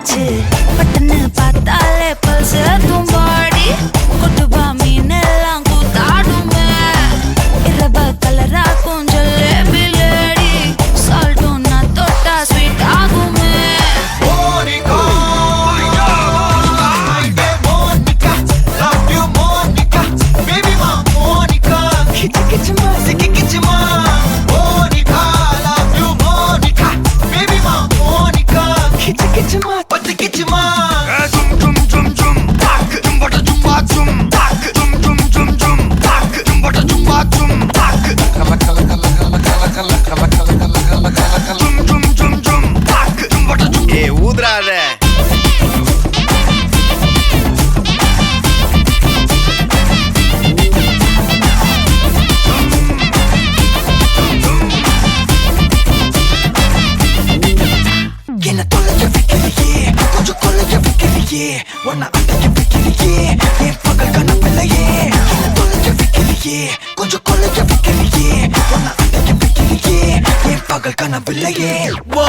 ஆச்சு பட்டுன்னு பார்த்தாலே பல்ஸ் தும்பாடி கொட்டுபா மீன் எல்லாம் கூத்தாடுமே இரவ கலரா கொஞ்சம் லேடி சால்ட்டும் நான் தொட்டா ஸ்வீட் ஆகுமே ஒன்ன அடைக்க வைக்கிறியே என் பகல் கனவில்லையே என்ன தொலைக்க வைக்கிறியே கொஞ்சம் கொலைக்க வைக்கிறியே ஒன்ன அடைக்க வைக்கிறியே என் பகல் கனவில்லையே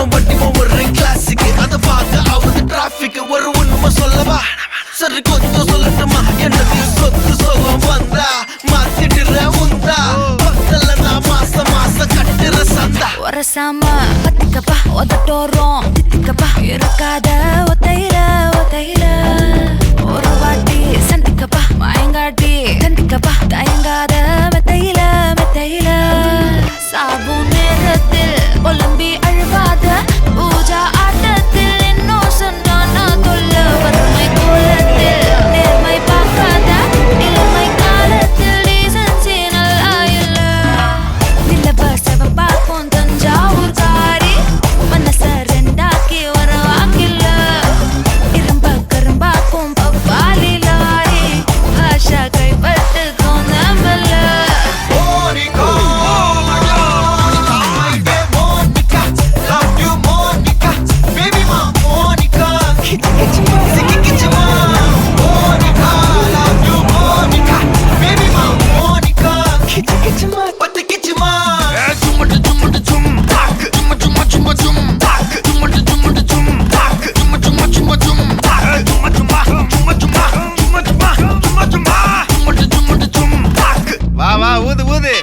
வண்டி ஒவ்வொரு கிளாஸுக்கு அதை பார்க்க ஆகுது டிராபிக் ஒரு உண்மை சொல்லவா சரி கொஞ்சம் சொல்லட்டுமா என்னது சொத்து சோகம் வந்தா மாத்திடுற உந்தா பக்கத்துல நான் மாசம் கட்டுற சந்தா ஒரசாம பத்திக்கப்பா ஒதட்டோரம் தித்திக்கப்பா இருக்காத ஒத்தையில ஒரு வாட்டி சந்திக்கப்பா மாயங்காட்டி சந்திக்கப்பா தயங்காத மெத்தையில சாபு நேரத்தில் ஒலம்பி அழுவாத பூஜா ஆட்டத்தில் இன்னும் சொன்னானா தொல்ல வறுமை கோலத்தில் நேர்மை பார்க்காத இளமை காலத்தில் டீசன்சி நல்லா இல்ல நிலவ செவப்பாக்கும் தஞ்சாவூர் காரி மனச ரெண்டாக்கி வர வாக்கில்ல இரும்ப கரும்பாக்கும் பப்பாலி லாரி பாஷா கைப்பட்டுக்கும் நம்பல வா ஊது ஊது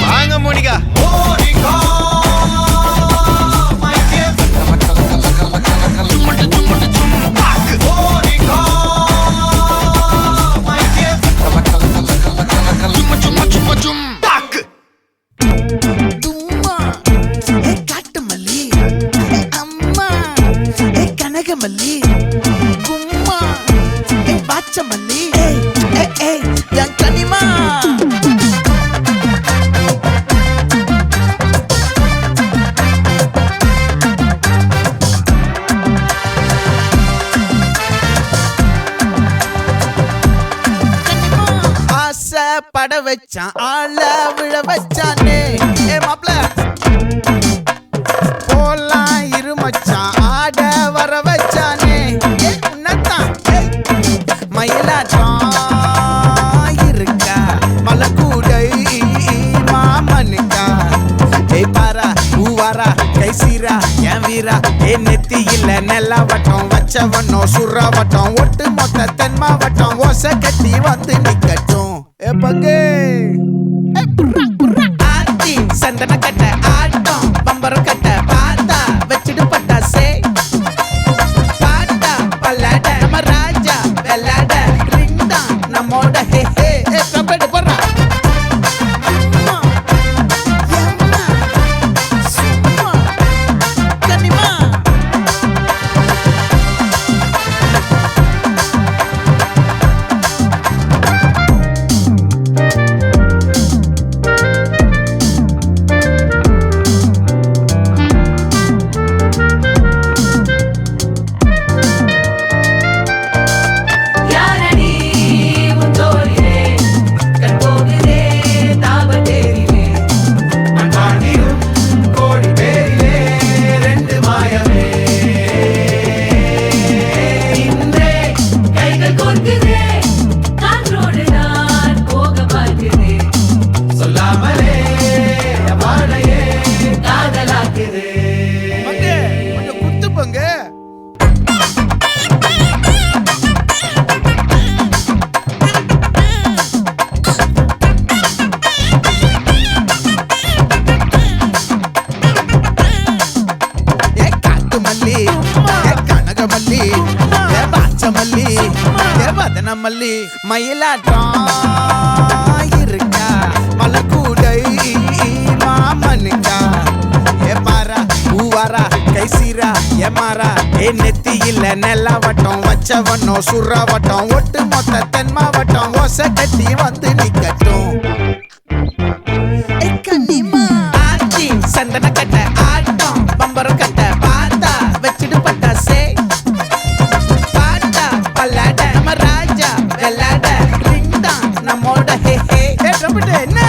வாங்க மோனிகா கனகமல்லி கும்மா பாச்சமல்லி என் கனிமா ஆசை பட வச்சான் ஆள விழ வச்சானே மாப்ள போலாம் இருமச்சான் ஆட வர வச்சானே உன்னத்தான் மயிலாட்டம் இருக்கா மலக்கூடை மாமனுக்கா பாரா பூவாரா கைசீரா என் வீரா நெத்தி இல்ல நெல்லா வட்டம் வச்சவனோ சுறா வட்டம் ஒட்டு மொத்த தென் மாவட்டம் ஓசை கட்டி வந்து நிக்கட்டும் பங்கே ஆத்தி சந்தன கட்ட ஆட்டம் பம்பரம் கட்ட பார்த்தா வச்சிடு பட்டாசே பாட்டா பல்லாட நம்ம ராஜா வெள்ளாட ரிங் தான் நம்மோட ஹே ஹே கபடி போடுறா அடி மயிலாட்டம் இருக்கா மலக்கூடை மாமனுக்கா ஏ பாரா பூவாரா கைசீரா ஏமாறா ஏ நெத்தியில நெல்லாவட்டம் வச்சவனோ சுறாவட்டம் ஒட்டு மொத்த தென் மாவட்டம் ஓசை கட்டி வந்து நிக்கட்டும் ஆச்சி சந்தன கட்ட ஆட்டம் பம்பரம் கட்ட பார்த்தா வச்சிடு பட்டாசே பாட்டா பல்லாட நம்ம ராஜா வெள்ளாட ரிங் தான் நம்மோட ஹே ஹே என்ன